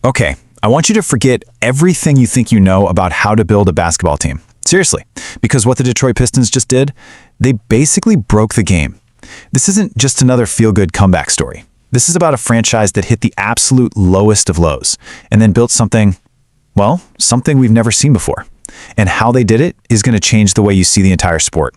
Okay, I want you to forget everything you think you know about how to build a basketball team. Seriously, because what the Detroit Pistons just did, they basically broke the game. This isn't just another feel-good comeback story. This is about a franchise that hit the absolute lowest of lows and then built something, well, something we've never seen before. And how they did it is going to change the way you see the entire sport.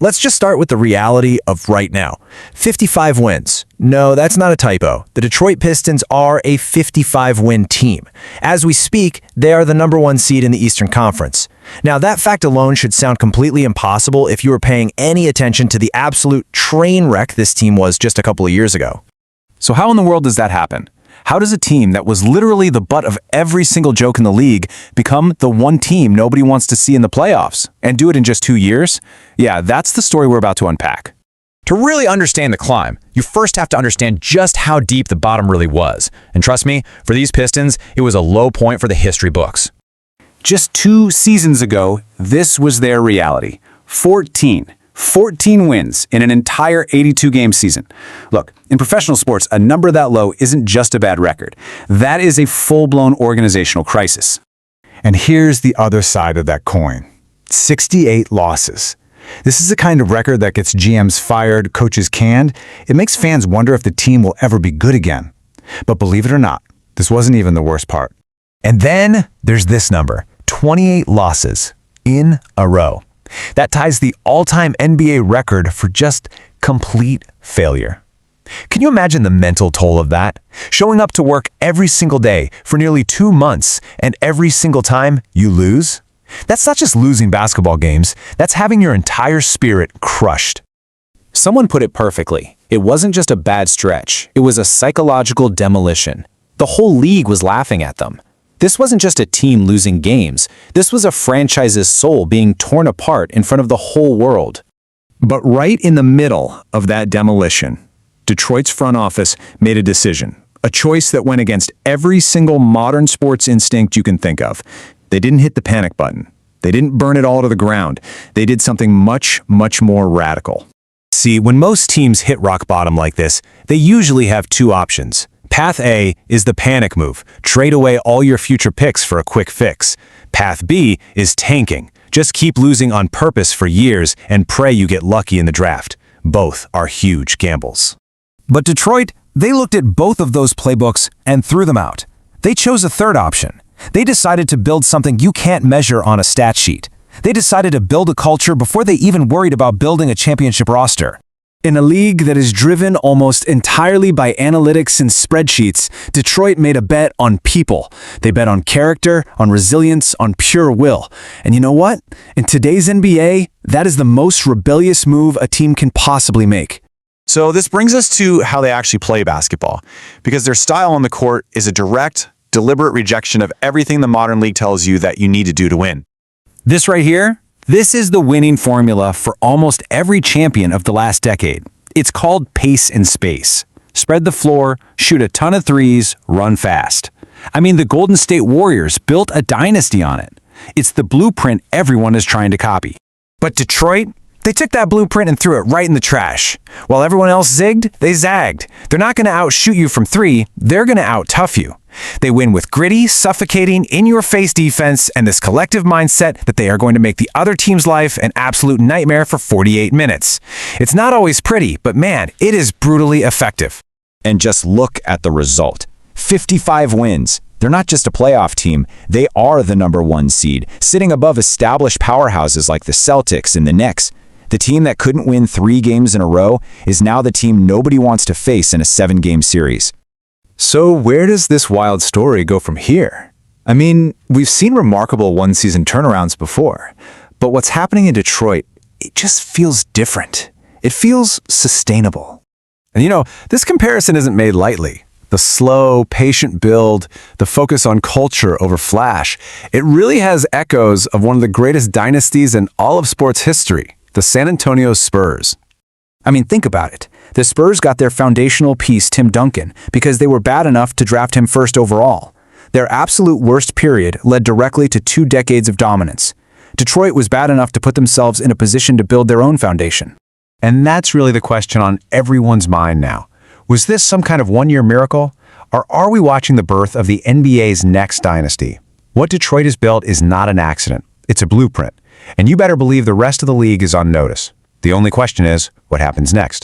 Let's just start with the reality of right now. 55 wins. No, that's not a typo. The Detroit Pistons are a 55-win team. As we speak, they are the #1 seed in the Eastern Conference. Now, that fact alone should sound completely impossible if you were paying any attention to the absolute train wreck this team was just a couple of years ago. So how in the world does that happen? How does a team that was literally the butt of every single joke in the league become the one team nobody wants to see in the playoffs? And do it in just 2 years? Yeah, that's the story we're about to unpack. To really understand the climb, you first have to understand just how deep the bottom really was. And trust me, for these Pistons, it was a low point for the history books. Just 2 seasons ago, this was their reality. 14 wins in an entire 82-game season. Look, in professional sports, a number that low isn't just a bad record. That is a full-blown organizational crisis. And here's the other side of that coin. 68 losses. This is the kind of record that gets GMs fired, coaches canned. It makes fans wonder if the team will ever be good again. But believe it or not, this wasn't even the worst part. And then there's this number, 28 losses in a row. That ties the all-time NBA record for just complete failure. Can you imagine the mental toll of that? Showing up to work every single day for nearly 2 months, and every single time you lose? That's not just losing basketball games, that's having your entire spirit crushed. Someone put it perfectly. It wasn't just a bad stretch. It was a psychological demolition. The whole league was laughing at them. This wasn't just a team losing games. This was a franchise's soul being torn apart in front of the whole world. But right in the middle of that demolition, Detroit's front office made a decision. A choice that went against every single modern sports instinct you can think of. They didn't hit the panic button. They didn't burn it all to the ground. They did something much, much more radical. See, when most teams hit rock bottom like this, they usually have 2 options. Path A is the panic move. Trade away all your future picks for a quick fix. Path B is tanking. Just keep losing on purpose for years and pray you get lucky in the draft. Both are huge gambles. But Detroit, they looked at both of those playbooks and threw them out. They chose a third option. They decided to build something you can't measure on a stat sheet. They decided to build a culture before they even worried about building a championship roster. In a league that is driven almost entirely by analytics and spreadsheets, Detroit made a bet on people. They bet on character, on resilience, on pure will. And you know what? In today's NBA, that is the most rebellious move a team can possibly make. So this brings us to how they actually play basketball, because their style on the court is a direct, deliberate rejection of everything the modern league tells you that you need to do to win. This right here, this is the winning formula for almost every champion of the last decade. It's called pace and space. Spread the floor, shoot a ton of threes, run fast. I mean, the Golden State Warriors built a dynasty on it. It's the blueprint everyone is trying to copy. But Detroit, they took that blueprint and threw it right in the trash. While everyone else zigged, they zagged. They're not going to outshoot you from 3, they're going to out-tough you. They win with gritty, suffocating, in-your-face defense and this collective mindset that they are going to make the other team's life an absolute nightmare for 48 minutes. It's not always pretty, but man, it is brutally effective. And just look at the result. 55 wins. They're not just a playoff team, they are the #1 seed, sitting above established powerhouses like the Celtics and the Knicks. The team that couldn't win 3 games in a row is now the team nobody wants to face in a 7-game series. So where does this wild story go from here? I mean, we've seen remarkable one-season turnarounds before, but what's happening in Detroit, it just feels different. It feels sustainable. And you know, this comparison isn't made lightly. The slow, patient build, the focus on culture over flash, it really has echoes of one of the greatest dynasties in all of sports history, the San Antonio Spurs. I mean, think about it. The Spurs got their foundational piece, Tim Duncan, because they were bad enough to draft him first overall. Their absolute worst period led directly to 2 decades of dominance. Detroit was bad enough to put themselves in a position to build their own foundation. And that's really the question on everyone's mind now. Was this some kind of one-year miracle? Or are we watching the birth of the NBA's next dynasty? What Detroit has built is not an accident. It's a blueprint. And you better believe the rest of the league is on notice. The only question is, what happens next?